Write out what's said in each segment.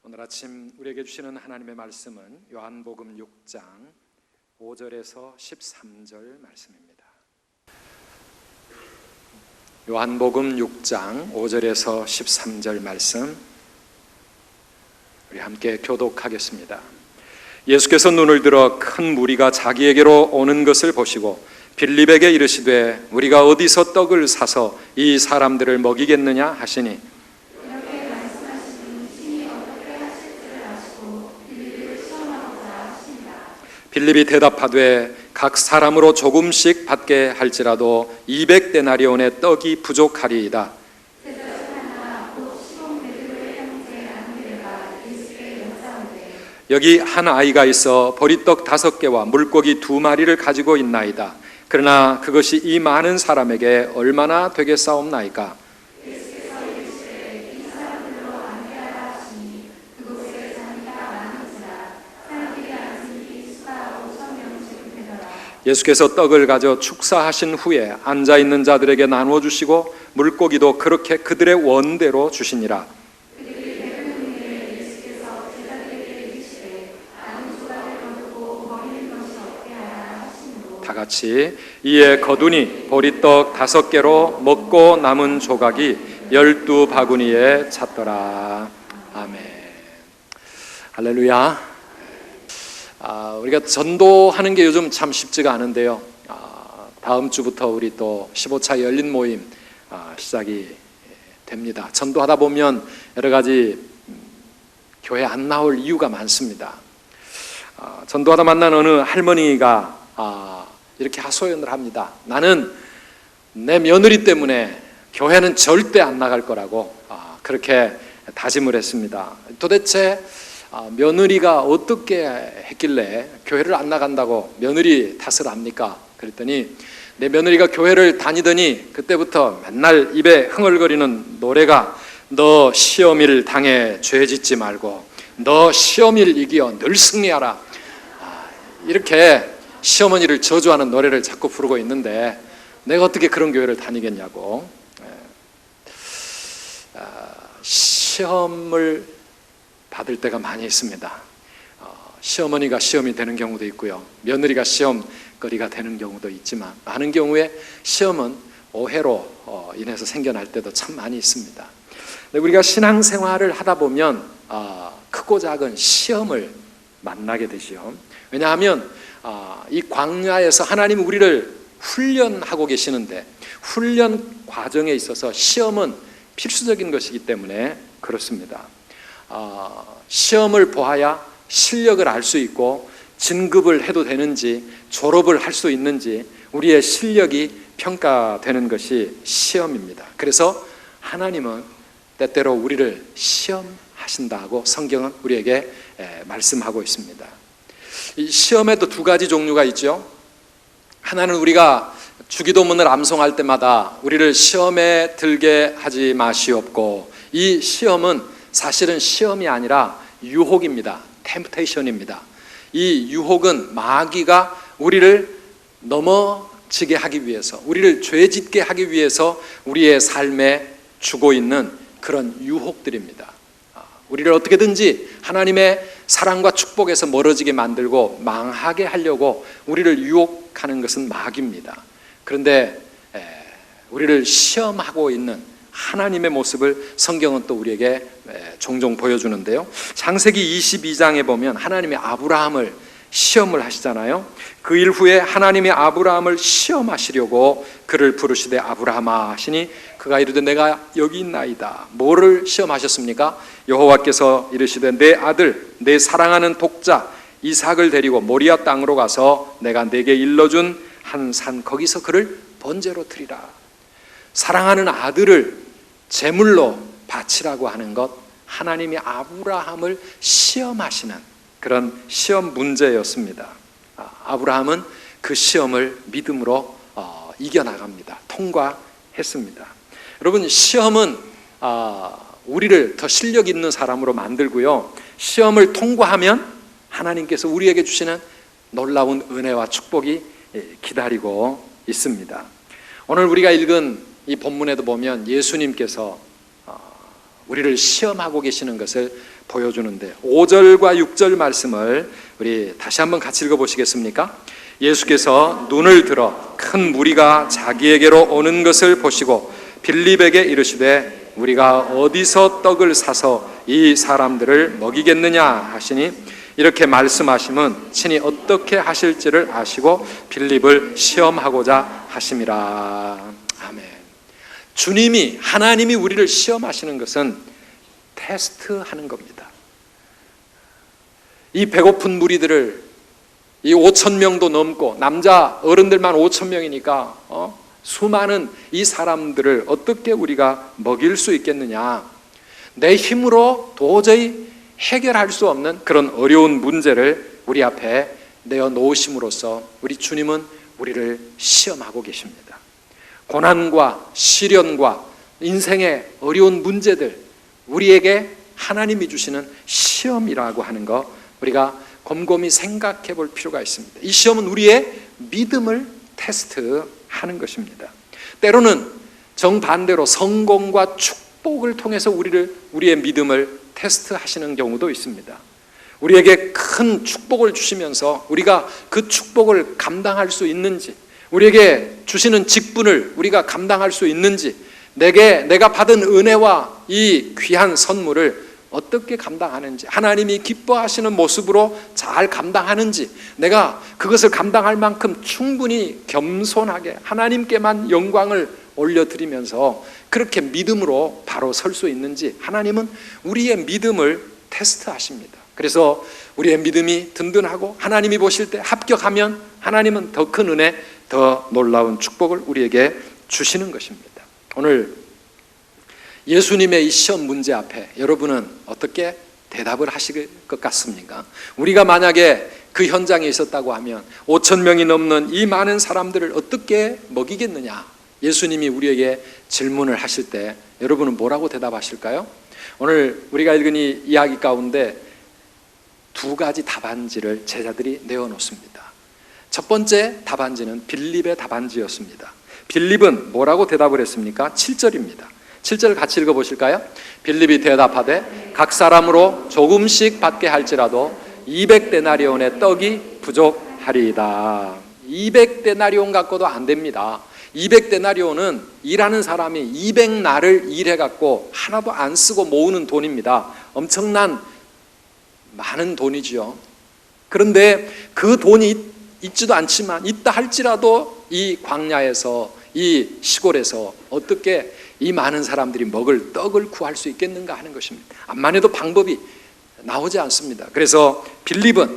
오늘 아침 우리에게 주시는 하나님의 말씀은 요한복음 6장 5절에서 13절 말씀입니다. 요한복음 6장 5절에서 13절 말씀 우리 함께 교독하겠습니다. 예수께서 눈을 들어 큰 무리가 자기에게로 오는 것을 보시고 빌립에게 이르시되 우리가 어디서 떡을 사서 이 사람들을 먹이겠느냐 하시니 빌립이 대답하되 각 사람으로 조금씩 받게 할지라도 200데나리온의 떡이 부족하리이다. 여기 한 아이가 있어 보리떡 5개와 물고기 2마리를 가지고 있나이다. 그러나 그것이 이 많은 사람에게 얼마나 되겠사옵나이까? 예수께서 떡을 가져 축사하신 후에 앉아있는 자들에게 나누어 주시고 물고기도 그렇게 그들의 원대로 주시니라. 다 같이 이에 거두니 보리떡 5개로 먹고 남은 조각이 12바구니에 찼더라. 아멘. 할렐루야. 우리가 전도하는 게 요즘 참 쉽지가 않은데요. 다음 주부터 우리 또 15차 열린 모임 시작이 됩니다. 전도하다 보면 여러 가지 교회 안 나올 이유가 많습니다. 전도하다 만난 어느 할머니가 이렇게 하소연을 합니다. 나는 내 며느리 때문에 교회는 절대 안 나갈 거라고 그렇게 다짐을 했습니다. 도대체 며느리가 어떻게 했길래 교회를 안 나간다고 며느리 탓을 합니까? 그랬더니 내 며느리가 교회를 다니더니 그때부터 맨날 입에 흥얼거리는 노래가 너 시험일 당해 죄 짓지 말고 너 시험일 이기어 늘 승리하라. 이렇게 시어머니를 저주하는 노래를 자꾸 부르고 있는데 내가 어떻게 그런 교회를 다니겠냐고. 시험을 받을 때가 많이 있습니다. 시어머니가 시험이 되는 경우도 있고요, 며느리가 시험거리가 되는 경우도 있지만 많은 경우에 시험은 오해로 인해서 생겨날 때도 참 많이 있습니다. 우리가 신앙생활을 하다 보면 크고 작은 시험을 만나게 되죠. 왜냐하면 이 광야에서 하나님은 우리를 훈련하고 계시는데 훈련 과정에 있어서 시험은 필수적인 것이기 때문에 그렇습니다. 시험을 보아야 실력을 알 수 있고 진급을 해도 되는지 졸업을 할 수 있는지 우리의 실력이 평가되는 것이 시험입니다. 그래서 하나님은 때때로 우리를 시험하신다고 성경은 우리에게 말씀하고 있습니다. 이 시험에도 2가지 종류가 있죠. 하나는 우리가 주기도문을 암송할 때마다 우리를 시험에 들게 하지 마시옵고, 이 시험은 사실은 시험이 아니라 유혹입니다. 템프테이션입니다. 이 유혹은 마귀가 우리를 넘어지게 하기 위해서, 우리를 죄짓게 하기 위해서 우리의 삶에 주고 있는 그런 유혹들입니다. 우리를 어떻게든지 하나님의 사랑과 축복에서 멀어지게 만들고 망하게 하려고 우리를 유혹하는 것은 마귀입니다. 그런데 우리를 시험하고 있는 하나님의 모습을 성경은 또 우리에게 종종 보여주는데요. 창세기 22장에 보면 하나님이 아브라함을 시험을 하시잖아요. 그 일 후에 하나님이 아브라함을 시험하시려고 그를 부르시되 아브라함아 하시니 그가 이르되 내가 여기 있나이다. 뭐를 시험하셨습니까? 여호와께서 이르시되 내 아들 내 사랑하는 독자 이삭을 데리고 모리아 땅으로 가서 내가 내게 일러준 한 산 거기서 그를 번제로 드리라. 사랑하는 아들을 제물로 바치라고 하는 것, 하나님이 아브라함을 시험하시는 그런 시험 문제였습니다. 아브라함은 그 시험을 믿음으로 이겨나갑니다. 통과했습니다. 여러분, 시험은 우리를 더 실력 있는 사람으로 만들고요, 시험을 통과하면 하나님께서 우리에게 주시는 놀라운 은혜와 축복이 기다리고 있습니다. 오늘 우리가 읽은 이 본문에도 보면 예수님께서 우리를 시험하고 계시는 것을 보여주는데 5절과 6절 말씀을 우리 다시 한번 같이 읽어보시겠습니까? 예수께서 눈을 들어 큰 무리가 자기에게로 오는 것을 보시고 빌립에게 이르시되 우리가 어디서 떡을 사서 이 사람들을 먹이겠느냐 하시니 이렇게 말씀하심은 친히 어떻게 하실지를 아시고 빌립을 시험하고자 하심이라. 아멘. 주님이, 하나님이 우리를 시험하시는 것은 테스트하는 겁니다. 이 배고픈 무리들을, 이 5천 명도 넘고 남자 어른들만 5천 명이니까 수많은 이 사람들을 어떻게 우리가 먹일 수 있겠느냐, 내 힘으로 도저히 해결할 수 없는 그런 어려운 문제를 우리 앞에 내어놓으심으로써 우리 주님은 우리를 시험하고 계십니다. 고난과 시련과 인생의 어려운 문제들, 우리에게 하나님이 주시는 시험이라고 하는 거 우리가 곰곰이 생각해 볼 필요가 있습니다. 이 시험은 우리의 믿음을 테스트하는 것입니다. 때로는 정반대로 성공과 축복을 통해서 우리의 믿음을 테스트하시는 경우도 있습니다. 우리에게 큰 축복을 주시면서 우리가 그 축복을 감당할 수 있는지, 우리에게 주시는 직분을 우리가 감당할 수 있는지, 내가 받은 은혜와 이 귀한 선물을 어떻게 감당하는지, 하나님이 기뻐하시는 모습으로 잘 감당하는지, 내가 그것을 감당할 만큼 충분히 겸손하게 하나님께만 영광을 올려드리면서 그렇게 믿음으로 바로 설 수 있는지, 하나님은 우리의 믿음을 테스트하십니다. 그래서 우리의 믿음이 든든하고 하나님이 보실 때 합격하면 하나님은 더 큰 은혜, 더 놀라운 축복을 우리에게 주시는 것입니다. 오늘 예수님의 이 시험 문제 앞에 여러분은 어떻게 대답을 하실 것 같습니까? 우리가 만약에 그 현장에 있었다고 하면 5천 명이 넘는 이 많은 사람들을 어떻게 먹이겠느냐, 예수님이 우리에게 질문을 하실 때 여러분은 뭐라고 대답하실까요? 오늘 우리가 읽은 이 이야기 가운데 두 가지 답안지를 제자들이 내어놓습니다. 첫 번째 답안지는 빌립의 답안지였습니다. 빌립은 뭐라고 대답을 했습니까? 7절입니다. 7절 같이 읽어보실까요? 빌립이 대답하되 각 사람으로 조금씩 받게 할지라도 200데나리온의 떡이 부족하리이다. 200데나리온 갖고도 안 됩니다. 200데나리온은 일하는 사람이 200날을 일해갖고 하나도 안 쓰고 모으는 돈입니다. 엄청난 많은 돈이죠. 그런데 그 돈이 있지도 않지만 있다 할지라도 이 광야에서, 이 시골에서 어떻게 이 많은 사람들이 먹을 떡을 구할 수 있겠는가 하는 것입니다. 암만 해도 방법이 나오지 않습니다. 그래서 빌립은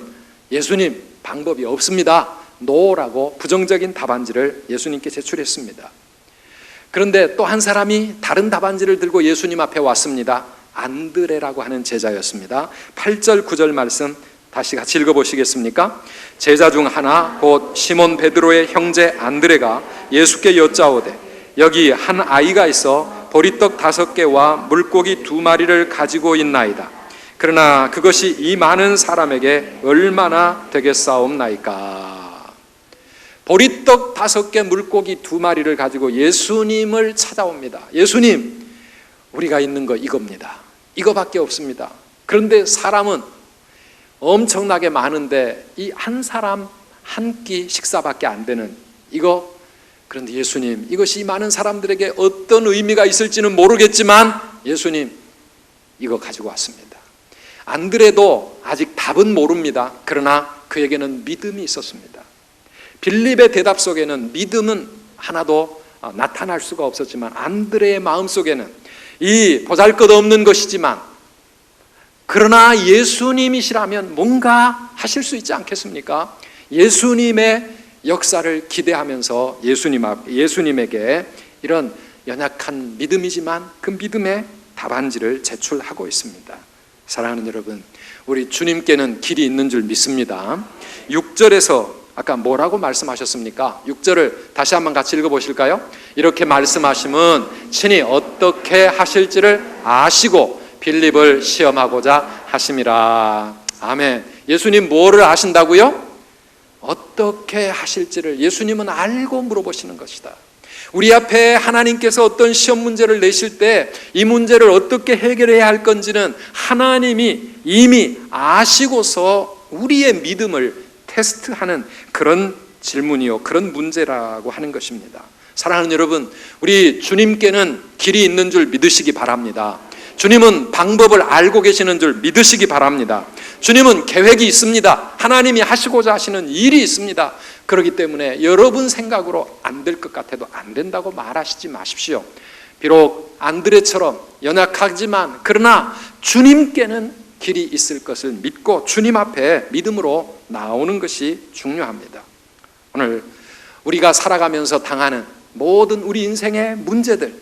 예수님, 방법이 없습니다, 노라고 부정적인 답안지를 예수님께 제출했습니다. 그런데 또 한 사람이 다른 답안지를 들고 예수님 앞에 왔습니다. 안드레라고 하는 제자였습니다. 8절 9절 말씀 다시 같이 읽어보시겠습니까? 제자 중 하나 곧 시몬 베드로의 형제 안드레가 예수께 여짜오되 여기 한 아이가 있어 보리떡 5개와 물고기 2마리를 가지고 있나이다. 그러나 그것이 이 많은 사람에게 얼마나 되겠사옵나이까. 보리떡 5개, 물고기 2마리를 가지고 예수님을 찾아옵니다. 예수님, 우리가 있는 거 이겁니다. 이거밖에 없습니다. 그런데 사람은 엄청나게 많은데 이 한 사람 한 끼 식사밖에 안 되는 이거, 그런데 예수님, 이것이 많은 사람들에게 어떤 의미가 있을지는 모르겠지만 예수님, 이거 가지고 왔습니다. 안드레도 아직 답은 모릅니다. 그러나 그에게는 믿음이 있었습니다. 빌립의 대답 속에는 믿음은 하나도 나타날 수가 없었지만 안드레의 마음속에는 이 보잘것없는 것이지만 그러나 예수님이시라면 뭔가 하실 수 있지 않겠습니까? 예수님의 역사를 기대하면서 예수님에게 이런 연약한 믿음이지만 그 믿음의 답안지를 제출하고 있습니다. 사랑하는 여러분, 우리 주님께는 길이 있는 줄 믿습니다. 6절에서 아까 뭐라고 말씀하셨습니까? 6절을 다시 한번 같이 읽어보실까요? 이렇게 말씀하심은 친히 어떻게 하실지를 아시고 빌립을 시험하고자 하심이라. 아멘. 예수님 뭐를 아신다고요? 어떻게 하실지를 예수님은 알고 물어보시는 것이다. 우리 앞에 하나님께서 어떤 시험 문제를 내실 때 이 문제를 어떻게 해결해야 할 건지는 하나님이 이미 아시고서 우리의 믿음을 테스트하는 그런 질문이요, 그런 문제라고 하는 것입니다. 사랑하는 여러분, 우리 주님께는 길이 있는 줄 믿으시기 바랍니다. 주님은 방법을 알고 계시는 줄 믿으시기 바랍니다. 주님은 계획이 있습니다. 하나님이 하시고자 하시는 일이 있습니다. 그렇기 때문에 여러분 생각으로 안 될 것 같아도 안 된다고 말하시지 마십시오. 비록 안드레처럼 연약하지만 그러나 주님께는 길이 있을 것을 믿고 주님 앞에 믿음으로 나오는 것이 중요합니다. 오늘 우리가 살아가면서 당하는 모든 우리 인생의 문제들,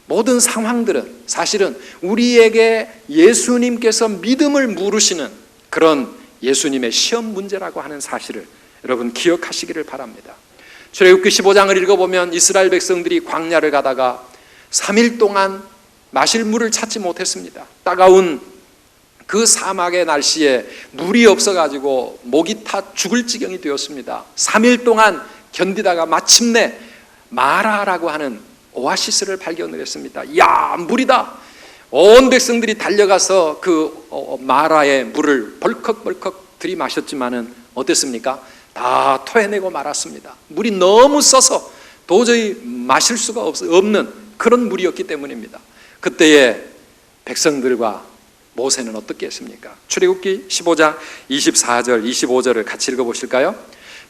모든 상황들은 사실은 우리에게 예수님께서 믿음을 물으시는 그런 예수님의 시험 문제라고 하는 사실을 여러분 기억하시기를 바랍니다. 출애굽기 15장을 읽어보면 이스라엘 백성들이 광야를 가다가 3일 동안 마실 물을 찾지 못했습니다. 따가운 그 사막의 날씨에 물이 없어가지고 목이 타 죽을 지경이 되었습니다. 3일 동안 견디다가 마침내 마라라고 하는 오아시스를 발견을 했습니다. 야, 물이다! 온 백성들이 달려가서 그 마라의 물을 벌컥벌컥 들이마셨지만은 어땠습니까? 다 토해내고 말았습니다. 물이 너무 써서 도저히 마실 수가 없는 그런 물이었기 때문입니다. 그때의 백성들과 모세는 어떻게 했습니까? 출애굽기 15장 24절 25절을 같이 읽어보실까요?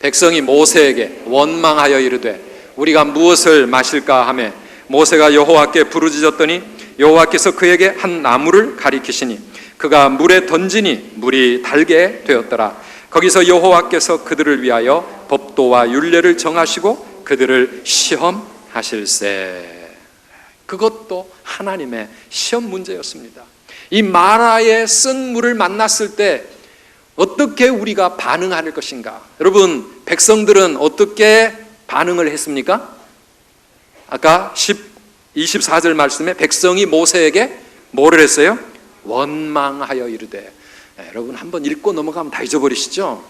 백성이 모세에게 원망하여 이르되 우리가 무엇을 마실까 하매 모세가 여호와께 부르짖었더니 여호와께서 그에게 한 나무를 가리키시니 그가 물에 던지니 물이 달게 되었더라. 거기서 여호와께서 그들을 위하여 법도와 율례를 정하시고 그들을 시험하실세. 그것도 하나님의 시험 문제였습니다. 이 마라의 쓴 물을 만났을 때 어떻게 우리가 반응할 것인가? 여러분, 백성들은 어떻게 반응을 했습니까? 아까 24절 말씀에 백성이 모세에게 뭐를 했어요? 원망하여 이르되. 여러분 한번 읽고 넘어가면 다 잊어버리시죠?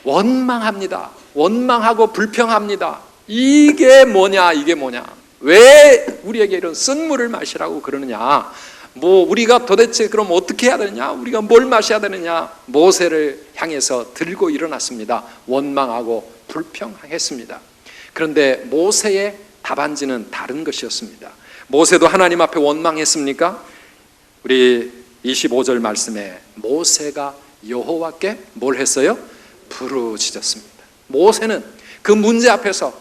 원망합니다. 원망하고 불평합니다. 이게 뭐냐, 이게 뭐냐? 왜 우리에게 이런 쓴 물을 마시라고 그러느냐? 우리가 도대체 그럼 어떻게 해야 되느냐? 우리가 뭘 마셔야 되느냐? 모세를 향해서 들고 일어났습니다. 원망하고 불평했습니다. 그런데 모세의 답안지는 다른 것이었습니다. 모세도 하나님 앞에 원망했습니까? 우리 25절 말씀에 모세가 여호와께 뭘 했어요? 부르짖었습니다. 모세는 그 문제 앞에서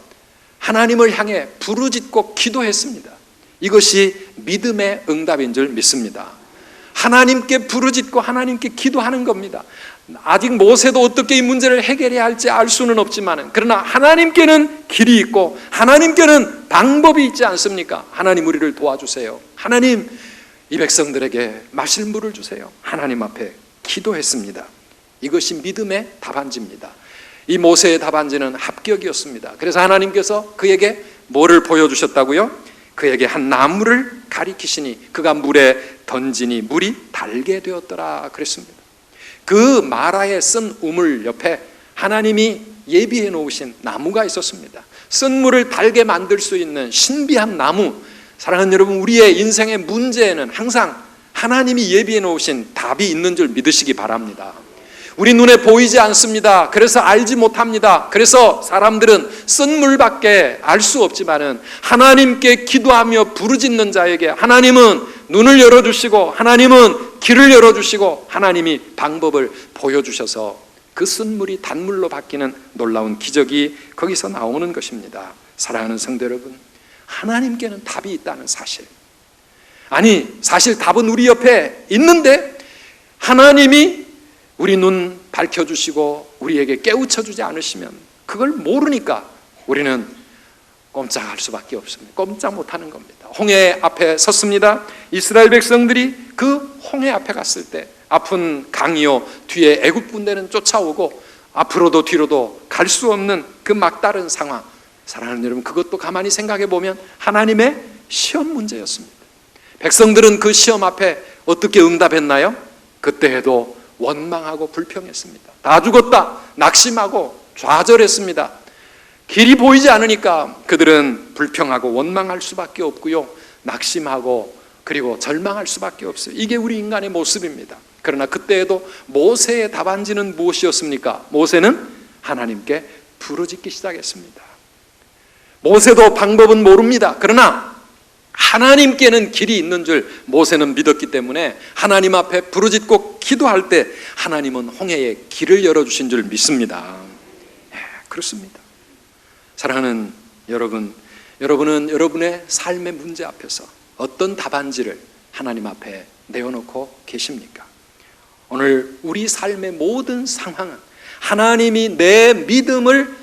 하나님을 향해 부르짖고 기도했습니다. 이것이 믿음의 응답인 줄 믿습니다. 하나님께 부르짖고 하나님께 기도하는 겁니다. 아직 모세도 어떻게 이 문제를 해결해야 할지 알 수는 없지만 그러나 하나님께는 길이 있고 하나님께는 방법이 있지 않습니까? 하나님 우리를 도와주세요. 하나님 이 백성들에게 마실 물을 주세요. 하나님 앞에 기도했습니다. 이것이 믿음의 답안지입니다. 이 모세의 답안지는 합격이었습니다. 그래서 하나님께서 그에게 뭐를 보여주셨다고요? 그에게 한 나무를 가리키시니 그가 물에 던지니 물이 달게 되었더라 그랬습니다. 그 마라에 쓴 우물 옆에 하나님이 예비해 놓으신 나무가 있었습니다. 쓴 물을 달게 만들 수 있는 신비한 나무. 사랑하는 여러분, 우리의 인생의 문제에는 항상 하나님이 예비해 놓으신 답이 있는 줄 믿으시기 바랍니다. 우리 눈에 보이지 않습니다. 그래서 알지 못합니다. 그래서 사람들은 쓴 물밖에 알 수 없지만은 하나님께 기도하며 부르짖는 자에게 하나님은 눈을 열어주시고 하나님은 길을 열어주시고 하나님이 방법을 보여주셔서 그 쓴 물이 단물로 바뀌는 놀라운 기적이 거기서 나오는 것입니다. 사랑하는 성도 여러분, 하나님께는 답이 있다는 사실. 아니, 사실 답은 우리 옆에 있는데 하나님이 우리 눈 밝혀주시고 우리에게 깨우쳐주지 않으시면 그걸 모르니까 우리는 꼼짝할 수밖에 없습니다. 꼼짝 못하는 겁니다. 홍해 앞에 섰습니다. 이스라엘 백성들이 그 홍해 앞에 갔을 때 아픈 강이요 뒤에 애굽 군대는 쫓아오고 앞으로도 뒤로도 갈 수 없는 그 막다른 상황. 사랑하는 여러분, 그것도 가만히 생각해 보면 하나님의 시험 문제였습니다. 백성들은 그 시험 앞에 어떻게 응답했나요? 그때에도 원망하고 불평했습니다. 다 죽었다 낙심하고 좌절했습니다. 길이 보이지 않으니까 그들은 불평하고 원망할 수밖에 없고요, 낙심하고 그리고 절망할 수밖에 없어요. 이게 우리 인간의 모습입니다. 그러나 그때에도 모세의 답안지는 무엇이었습니까? 모세는 하나님께 부르짖기 시작했습니다. 모세도 방법은 모릅니다. 그러나 하나님께는 길이 있는 줄 모세는 믿었기 때문에 하나님 앞에 부르짖고 기도할 때 하나님은 홍해에 길을 열어주신 줄 믿습니다. 그렇습니다. 사랑하는 여러분, 여러분은 여러분의 삶의 문제 앞에서 어떤 답안지를 하나님 앞에 내어놓고 계십니까? 오늘 우리 삶의 모든 상황은 하나님이 내 믿음을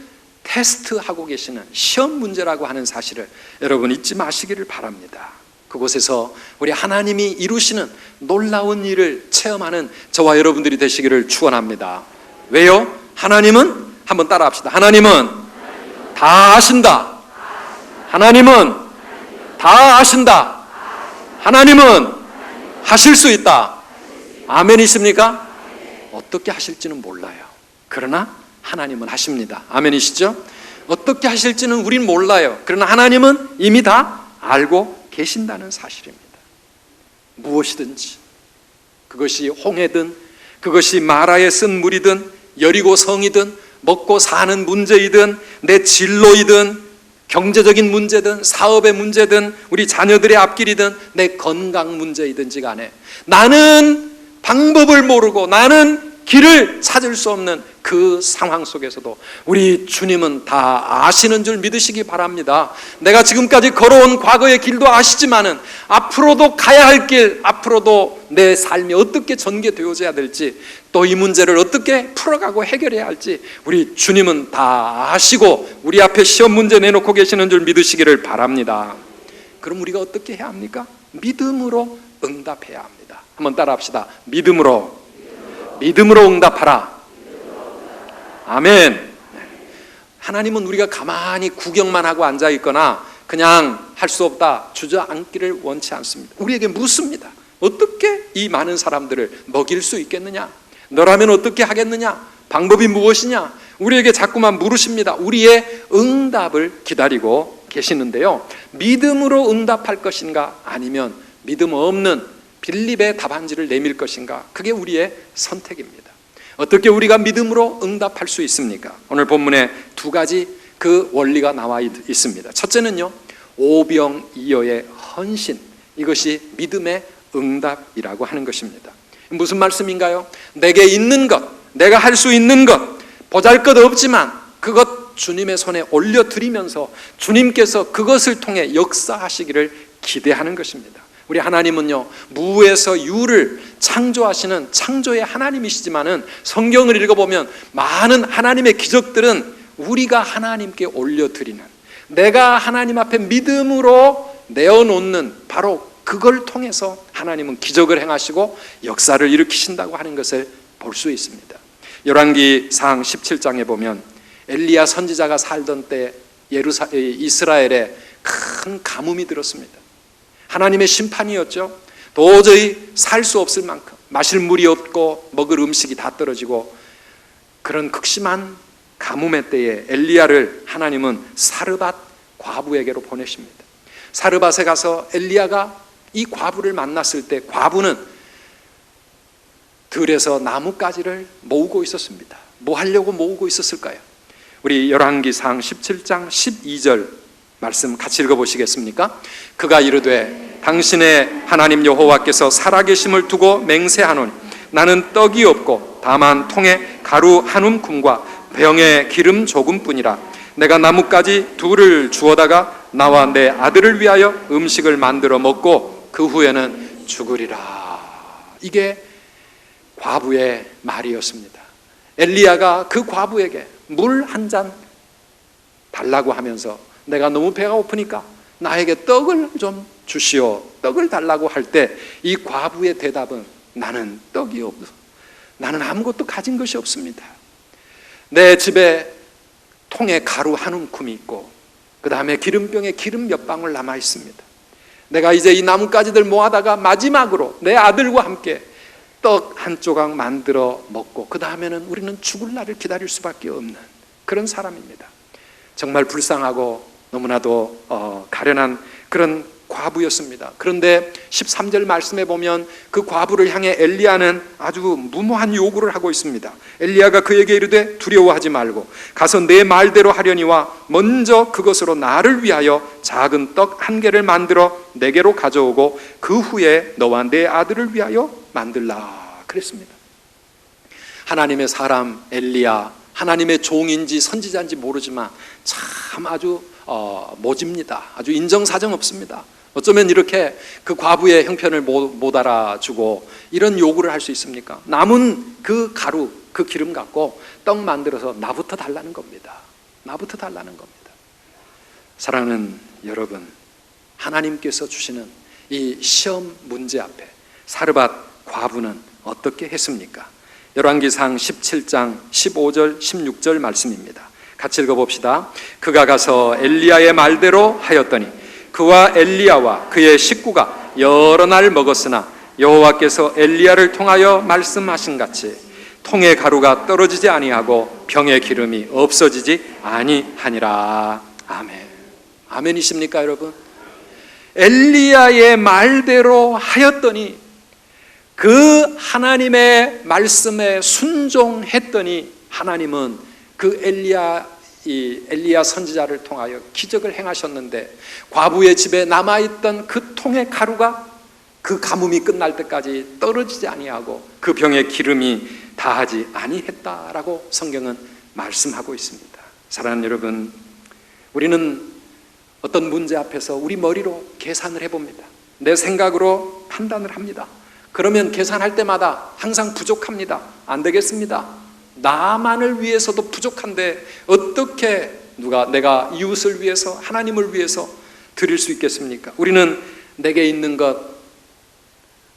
테스트하고 계시는 시험 문제라고 하는 사실을 여러분 잊지 마시기를 바랍니다. 그곳에서 우리 하나님이 이루시는 놀라운 일을 체험하는 저와 여러분들이 되시기를 축원합니다. 왜요? 하나님은, 한번 따라 합시다. 하나님은 다 아신다. 하나님은 다 아신다. 하나님은 하실 수 있다. 아멘이십니까? 어떻게 하실지는 몰라요. 그러나 하나님은 하십니다. 아멘이시죠? 어떻게 하실지는 우린 몰라요. 그러나 하나님은 이미 다 알고 계신다는 사실입니다. 무엇이든지, 그것이 홍해든 그것이 마라에 쓴 물이든 여리고 성이든 먹고 사는 문제이든 내 진로이든 경제적인 문제든 사업의 문제든 우리 자녀들의 앞길이든 내 건강 문제이든지 간에 나는 방법을 모르고 나는 길을 찾을 수 없는 그 상황 속에서도 우리 주님은 다 아시는 줄 믿으시기 바랍니다. 내가 지금까지 걸어온 과거의 길도 아시지만은 앞으로도 가야 할 길, 앞으로도 내 삶이 어떻게 전개되어져야 될지, 또 이 문제를 어떻게 풀어가고 해결해야 할지 우리 주님은 다 아시고 우리 앞에 시험 문제 내놓고 계시는 줄 믿으시기를 바랍니다. 그럼 우리가 어떻게 해야 합니까? 믿음으로 응답해야 합니다. 한번 따라 합시다. 믿음으로 응답하라. 아멘. 하나님은 우리가 가만히 구경만 하고 앉아 있거나 그냥 할 수 없다 주저앉기를 원치 않습니다. 우리에게 묻습니다. 어떻게 이 많은 사람들을 먹일 수 있겠느냐? 너라면 어떻게 하겠느냐? 방법이 무엇이냐? 우리에게 자꾸만 물으십니다. 우리의 응답을 기다리고 계시는데요, 믿음으로 응답할 것인가 아니면 믿음 없는 빌립의 답안지를 내밀 것인가, 그게 우리의 선택입니다. 어떻게 우리가 믿음으로 응답할 수 있습니까? 오늘 본문에 두 가지 그 원리가 나와 있습니다. 첫째는요, 오병이어의 헌신, 이것이 믿음의 응답이라고 하는 것입니다. 무슨 말씀인가요? 내게 있는 것, 내가 할 수 있는 것, 보잘것없지만 그것 주님의 손에 올려드리면서 주님께서 그것을 통해 역사하시기를 기대하는 것입니다. 우리 하나님은요, 무에서 유를 창조하시는 창조의 하나님이시지만은 성경을 읽어보면 많은 하나님의 기적들은 우리가 하나님께 올려드리는, 내가 하나님 앞에 믿음으로 내어놓는 바로 그걸 통해서 하나님은 기적을 행하시고 역사를 일으키신다고 하는 것을 볼 수 있습니다. 열왕기상 17장에 보면 엘리야 선지자가 살던 때 이스라엘에 큰 가뭄이 들었습니다. 하나님의 심판이었죠. 도저히 살 수 없을 만큼 마실 물이 없고 먹을 음식이 다 떨어지고, 그런 극심한 가뭄의 때에 엘리야를 하나님은 사르밧 과부에게로 보내십니다. 사르밧에 가서 엘리야가 이 과부를 만났을 때 과부는 들에서 나뭇가지를 모으고 있었습니다. 뭐 하려고 모으고 있었을까요? 우리 열왕기상 17장 12절 말씀 같이 읽어보시겠습니까? 그가 이르되 당신의 하나님 여호와께서 살아계심을 두고 맹세하노니 나는 떡이 없고 다만 통에 가루 한 움큼과 병에 기름 조금뿐이라. 내가 나뭇가지 둘을 주워다가 나와 내 아들을 위하여 음식을 만들어 먹고 그 후에는 죽으리라. 이게 과부의 말이었습니다. 엘리야가 그 과부에게 물 한 잔 달라고 하면서 내가 너무 배가 고프니까 나에게 떡을 좀 주시오, 떡을 달라고 할 때 이 과부의 대답은 나는 떡이 없어, 나는 아무것도 가진 것이 없습니다. 내 집에 통에 가루 한 움큼이 있고 그 다음에 기름병에 기름 몇 방울 남아 있습니다. 내가 이제 이 나뭇가지들 모아다가 마지막으로 내 아들과 함께 떡 한 조각 만들어 먹고 그 다음에는 우리는 죽을 날을 기다릴 수밖에 없는 그런 사람입니다. 정말 불쌍하고 너무나도 가련한 그런 과부였습니다. 그런데 13절 말씀에 보면 그 과부를 향해 엘리야는 아주 무모한 요구를 하고 있습니다. 엘리야가 그에게 이르되 두려워하지 말고 가서 내 말대로 하려니와 먼저 그것으로 나를 위하여 작은 떡 한 개를 만들어 내게로 가져오고 그 후에 너와 내 아들을 위하여 만들라 그랬습니다. 하나님의 사람 엘리야, 하나님의 종인지 선지자인지 모르지만 참 아주 모집니다. 아주 인정사정 없습니다. 어쩌면 이렇게 그 과부의 형편을 못 알아주고 이런 요구를 할 수 있습니까? 남은 그 가루, 그 기름 갖고 떡 만들어서 나부터 달라는 겁니다. 나부터 달라는 겁니다. 사랑하는 여러분, 하나님께서 주시는 이 시험 문제 앞에 사르밧 과부는 어떻게 했습니까? 열왕기상 17장 15절 16절 말씀입니다. 같이 읽어봅시다. 그가 가서 엘리야의 말대로 하였더니 그와 엘리야와 그의 식구가 여러 날 먹었으나 여호와께서 엘리야를 통하여 말씀하신 같이 통의 가루가 떨어지지 아니하고 병의 기름이 없어지지 아니하니라. 아멘. 아멘이십니까 여러분? 엘리야의 말대로 하였더니 그 하나님의 말씀에 순종했더니 하나님은 그 엘리야 선지자를 통하여 기적을 행하셨는데 과부의 집에 남아있던 그 통의 가루가 그 가뭄이 끝날 때까지 떨어지지 아니하고 그 병의 기름이 다하지 아니했다라고 성경은 말씀하고 있습니다. 사랑하는 여러분, 우리는 어떤 문제 앞에서 우리 머리로 계산을 해봅니다. 내 생각으로 판단을 합니다. 그러면 계산할 때마다 항상 부족합니다. 안 되겠습니다. 나만을 위해서도 부족한데 어떻게 내가 이웃을 위해서 하나님을 위해서 드릴 수 있겠습니까? 우리는 내게 있는 것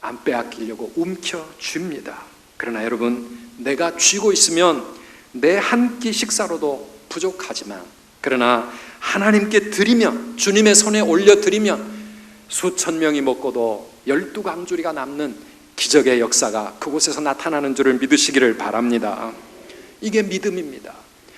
안 빼앗기려고 움켜쥡니다. 그러나 여러분, 내가 쥐고 있으면 내 한 끼 식사로도 부족하지만 그러나 하나님께 드리면, 주님의 손에 올려드리면 수천 명이 먹고도 12강주리가 남는 기적의 역사가 그곳에서 나타나는 줄을 믿으시기를 바랍니다. 이게 믿음입니다.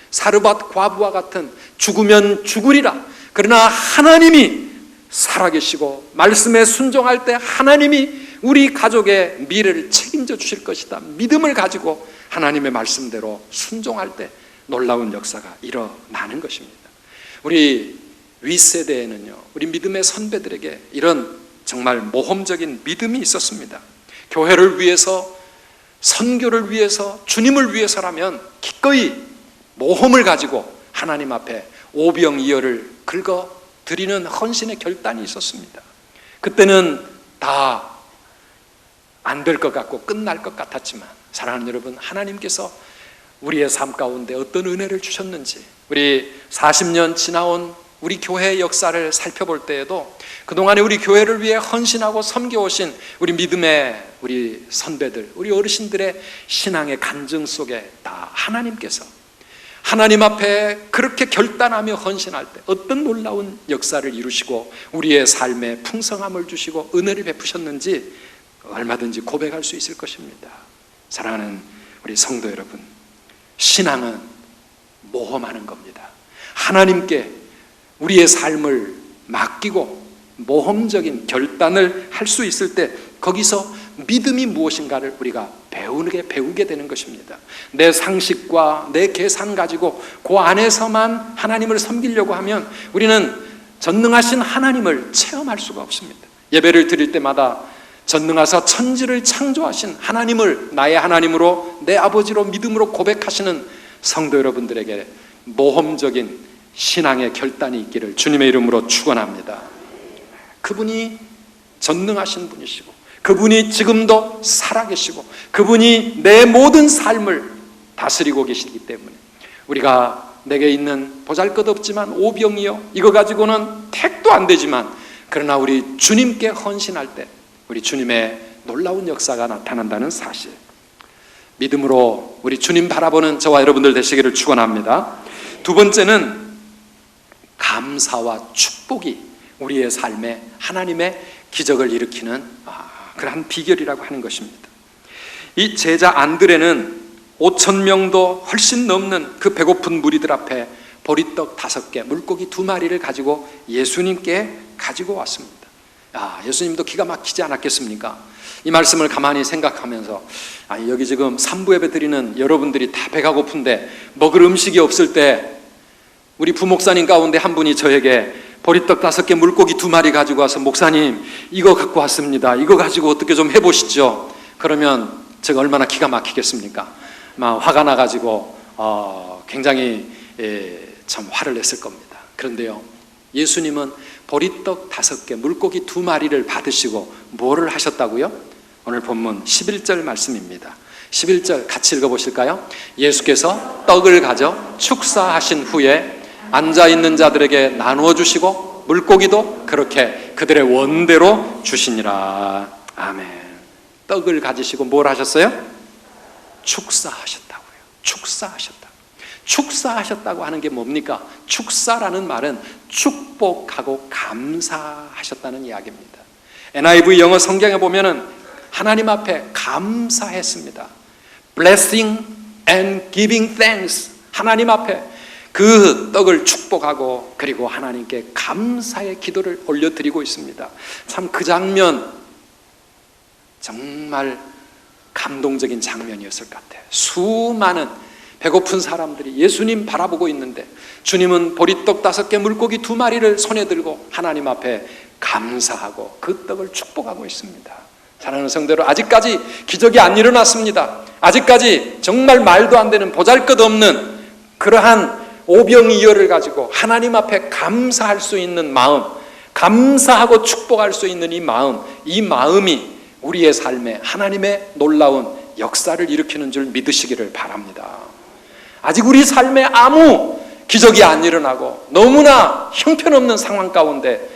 사르밧 과부와 같은 죽으면 죽으리라. 그러나 하나님이 살아계시고 말씀에 순종할 때 하나님이 우리 가족의 미래를 책임져 주실 것이다. 믿음을 가지고 하나님의 말씀대로 순종할 때 놀라운 역사가 일어나는 것입니다. 우리 윗세대에는요, 우리 믿음의 선배들에게 이런 정말 모험적인 믿음이 있었습니다. 교회를 위해서, 선교를 위해서, 주님을 위해서라면 기꺼이 모험을 가지고 하나님 앞에 오병이어를 긁어 드리는 헌신의 결단이 있었습니다. 그때는 다 안 될 것 같고 끝날 것 같았지만 사랑하는 여러분, 하나님께서 우리의 삶 가운데 어떤 은혜를 주셨는지 우리 40년 지나온 우리 교회의 역사를 살펴볼 때에도 그동안에 우리 교회를 위해 헌신하고 섬겨오신 우리 믿음의 우리 선배들, 우리 어르신들의 신앙의 간증 속에 다 하나님께서 하나님 앞에 그렇게 결단하며 헌신할 때 어떤 놀라운 역사를 이루시고 우리의 삶에 풍성함을 주시고 은혜를 베푸셨는지 얼마든지 고백할 수 있을 것입니다. 사랑하는 우리 성도 여러분, 신앙은 모험하는 겁니다. 하나님께 우리의 삶을 맡기고 모험적인 결단을 할 수 있을 때 거기서 믿음이 무엇인가를 우리가 배우게 되는 것입니다. 내 상식과 내 계산 가지고 그 안에서만 하나님을 섬기려고 하면 우리는 전능하신 하나님을 체험할 수가 없습니다. 예배를 드릴 때마다 전능하사 천지를 창조하신 하나님을 나의 하나님으로, 내 아버지로 믿음으로 고백하시는 성도 여러분들에게 모험적인 신앙의 결단이 있기를 주님의 이름으로 축원합니다. 그분이 전능하신 분이시고 그분이 지금도 살아계시고 그분이 내 모든 삶을 다스리고 계시기 때문에 우리가 내게 있는 보잘것없지만 오병이어 이거 가지고는 택도 안 되지만 그러나 우리 주님께 헌신할 때 우리 주님의 놀라운 역사가 나타난다는 사실, 믿음으로 우리 주님 바라보는 저와 여러분들 되시기를 축원합니다. 두 번째는 감사와 축복이 우리의 삶에 하나님의 기적을 일으키는 그러한 비결이라고 하는 것입니다. 이 제자 안드레는 5,000명도 훨씬 넘는 그 배고픈 무리들 앞에 보리떡 5개, 물고기 2마리를 가지고 예수님께 가지고 왔습니다. 예수님도 기가 막히지 않았겠습니까? 이 말씀을 가만히 생각하면서 여기 지금 산부예배 드리는 여러분들이 다 배가 고픈데 먹을 음식이 없을 때 우리 부목사님 가운데 한 분이 저에게 보리떡 5개, 물고기 2마리 가지고 와서 목사님 이거 갖고 왔습니다. 이거 가지고 어떻게 좀 해보시죠. 그러면 제가 얼마나 기가 막히겠습니까? 막 화가 나가지고 굉장히 참 화를 냈을 겁니다. 그런데요, 예수님은 보리떡 5개, 물고기 2마리를 받으시고 뭐를 하셨다고요? 오늘 본문 11절 말씀입니다. 11절 같이 읽어보실까요? 예수께서 떡을 가져 축사하신 후에 앉아있는 자들에게 나누어 주시고 물고기도 그렇게 그들의 원대로 주시니라. 아멘. 떡을 가지시고 뭘 하셨어요? 축사하셨다고요. 축사하셨다고 하는 게 뭡니까? 축사라는 말은 축복하고 감사하셨다는 이야기입니다. NIV 영어 성경에 보면은 하나님 앞에 감사했습니다. Blessing and giving thanks. 하나님 앞에 그 떡을 축복하고 그리고 하나님께 감사의 기도를 올려드리고 있습니다. 참 그 장면 정말 감동적인 장면이었을 것 같아요. 수많은 배고픈 사람들이 예수님 바라보고 있는데 주님은 보리떡 5개, 물고기 2마리를 손에 들고 하나님 앞에 감사하고 그 떡을 축복하고 있습니다. 사랑하는 성도들, 아직까지 기적이 안 일어났습니다. 아직까지 정말 말도 안 되는 보잘것없는 그러한 오병이어를 가지고 하나님 앞에 감사할 수 있는 마음, 감사하고 축복할 수 있는 이 마음이 우리의 삶에 하나님의 놀라운 역사를 일으키는 줄 믿으시기를 바랍니다. 아직 우리 삶에 아무 기적이 안 일어나고 너무나 형편없는 상황 가운데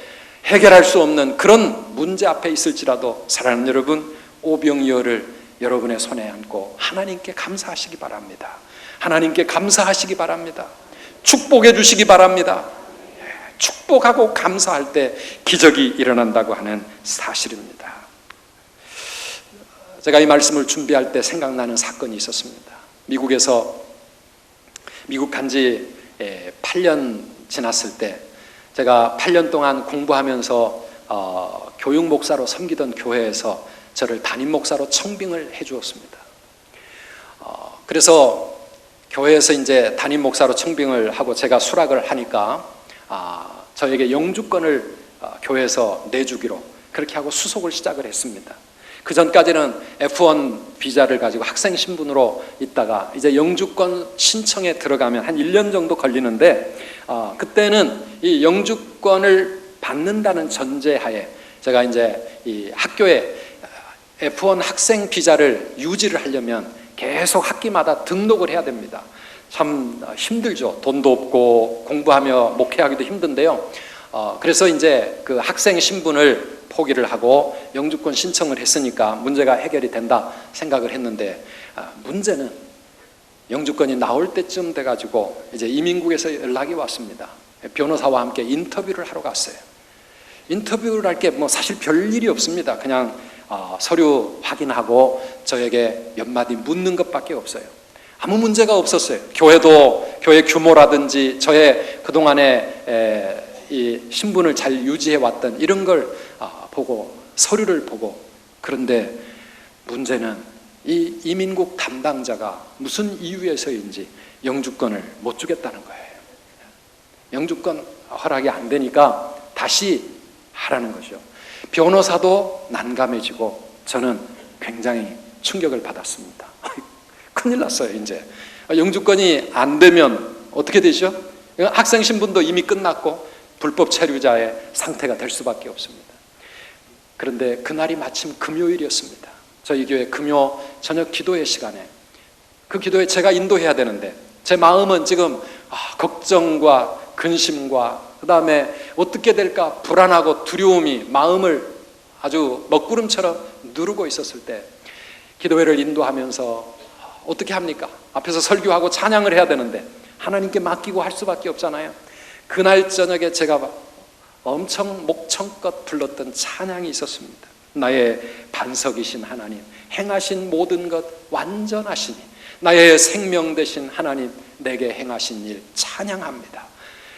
해결할 수 없는 그런 문제 앞에 있을지라도 사랑하는 여러분, 오병이어를 여러분의 손에 안고 하나님께 감사하시기 바랍니다. 하나님께 감사하시기 바랍니다. 축복해 주시기 바랍니다. 축복하고 감사할 때 기적이 일어난다고 하는 사실입니다. 제가 이 말씀을 준비할 때 생각나는 사건이 있었습니다. 미국 간지 8년 지났을 때 제가 8년 동안 공부하면서 교육 목사로 섬기던 교회에서 저를 담임 목사로 청빙을 해 주었습니다. 그래서 교회에서 이제 담임 목사로 청빙을 하고 제가 수락을 하니까 저에게 영주권을 교회에서 내주기로 그렇게 하고 수속을 시작을 했습니다. 그 전까지는 F1 비자를 가지고 학생 신분으로 있다가 이제 영주권 신청에 들어가면 한 1년 정도 걸리는데 그때는 이 영주권을 받는다는 전제하에 제가 이제 이 학교에 F1 학생 비자를 유지를 하려면 계속 학기마다 등록을 해야 됩니다. 참 힘들죠. 돈도 없고 공부하며 목회하기도 힘든데요. 그래서 이제 그 학생 신분을 포기를 하고 영주권 신청을 했으니까 문제가 해결이 된다 생각을 했는데 문제는 영주권이 나올 때쯤 돼가지고 이제 이민국에서 연락이 왔습니다. 변호사와 함께 인터뷰를 하러 갔어요. 인터뷰를 할 게 뭐 사실 별 일이 없습니다. 그냥 서류 확인하고 저에게 몇 마디 묻는 것밖에 없어요. 아무 문제가 없었어요. 교회 규모라든지 저의 그동안의 이 신분을 잘 유지해 왔던 이런 걸 보고 서류를 보고, 그런데 문제는 이 이민국 담당자가 무슨 이유에서인지 영주권을 못 주겠다는 거예요. 영주권 허락이 안 되니까 다시 하라는 거죠. 변호사도 난감해지고 저는 굉장히 충격을 받았습니다. 큰일 났어요. 이제 영주권이 안 되면 어떻게 되죠? 학생 신분도 이미 끝났고 불법 체류자의 상태가 될 수밖에 없습니다. 그런데 그날이 마침 금요일이었습니다. 저희 교회 금요 저녁 기도회 시간에 그 기도에 제가 인도해야 되는데 제 마음은 지금 걱정과 근심과 그 다음에 어떻게 될까 불안하고 두려움이 마음을 아주 먹구름처럼 누르고 있었을 때 기도회를 인도하면서 어떻게 합니까? 앞에서 설교하고 찬양을 해야 되는데 하나님께 맡기고 할 수밖에 없잖아요. 그날 저녁에 제가 엄청 목청껏 불렀던 찬양이 있었습니다. 나의 반석이신 하나님, 행하신 모든 것 완전하시니 나의 생명 되신 하나님, 내게 행하신 일 찬양합니다.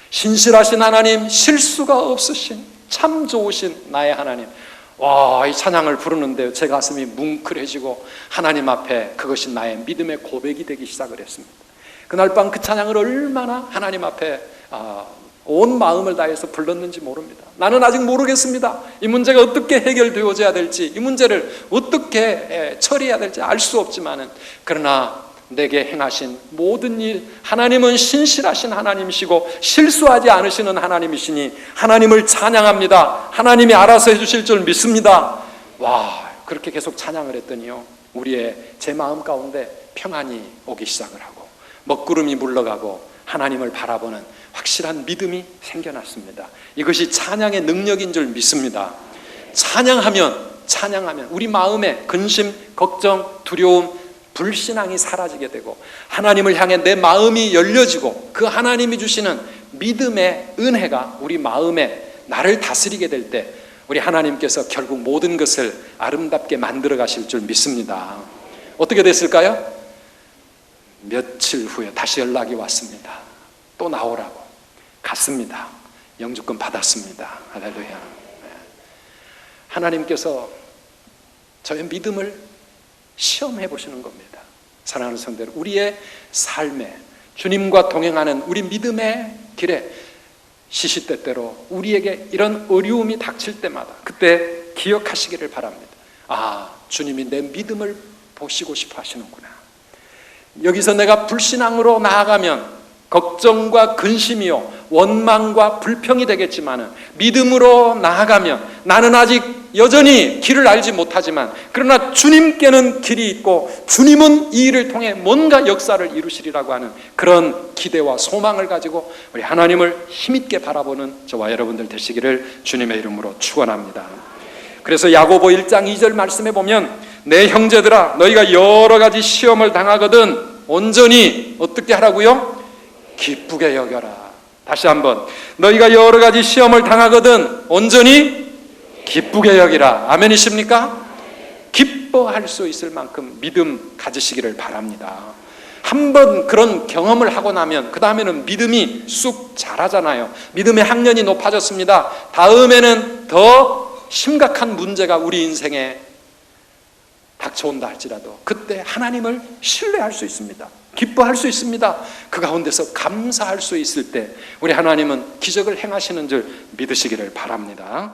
신실하신 하나님, 실수가 없으신 참 좋으신 나의 하나님. 와, 이 찬양을 부르는데 제 가슴이 뭉클해지고 하나님 앞에 그것이 나의 믿음의 고백이 되기 시작을 했습니다. 그날 밤 그 찬양을 얼마나 하나님 앞에 온 마음을 다해서 불렀는지 모릅니다. 나는 아직 모르겠습니다. 이 문제가 어떻게 해결되어져야 될지, 이 문제를 어떻게 처리해야 될지 알 수 없지만은, 그러나 내게 행하신 모든 일, 하나님은 신실하신 하나님이시고 실수하지 않으시는 하나님이시니 하나님을 찬양합니다. 하나님이 알아서 해주실 줄 믿습니다. 와, 그렇게 계속 찬양을 했더니요, 제 마음 가운데 평안이 오기 시작을 하고 먹구름이 물러가고 하나님을 바라보는 확실한 믿음이 생겨났습니다. 이것이 찬양의 능력인 줄 믿습니다. 찬양하면 우리 마음에 근심, 걱정, 두려움, 불신앙이 사라지게 되고 하나님을 향해 내 마음이 열려지고 그 하나님이 주시는 믿음의 은혜가 우리 마음에 나를 다스리게 될 때 우리 하나님께서 결국 모든 것을 아름답게 만들어 가실 줄 믿습니다. 어떻게 됐을까요? 며칠 후에 다시 연락이 왔습니다. 또 나오라고. 갔습니다. 영주권 받았습니다. 할렐루야. 하나님께서 저의 믿음을 시험해 보시는 겁니다. 사랑하는 성도들, 우리의 삶에 주님과 동행하는 우리 믿음의 길에 시시때때로 우리에게 이런 어려움이 닥칠 때마다 그때 기억하시기를 바랍니다. 주님이 내 믿음을 보시고 싶어 하시는구나. 여기서 내가 불신앙으로 나아가면 걱정과 근심이요, 원망과 불평이 되겠지만은 믿음으로 나아가면 나는 아직 여전히 길을 알지 못하지만 그러나 주님께는 길이 있고 주님은 이 일을 통해 뭔가 역사를 이루시리라고 하는 그런 기대와 소망을 가지고 우리 하나님을 힘있게 바라보는 저와 여러분들 되시기를 주님의 이름으로 축원합니다. 그래서 야고보 1장 2절 말씀에 보면 내 형제들아 너희가 여러 가지 시험을 당하거든 온전히 어떻게 하라고요? 기쁘게 여겨라. 다시 한번, 너희가 여러 가지 시험을 당하거든 온전히 기쁘게 여기라. 아멘이십니까? 기뻐할 수 있을 만큼 믿음 가지시기를 바랍니다. 한번 그런 경험을 하고 나면 그 다음에는 믿음이 쑥 자라잖아요. 믿음의 학년이 높아졌습니다. 다음에는 더 심각한 문제가 우리 인생에 닥쳐온다 할지라도 그때 하나님을 신뢰할 수 있습니다. 기뻐할 수 있습니다. 그 가운데서 감사할 수 있을 때 우리 하나님은 기적을 행하시는 줄 믿으시기를 바랍니다.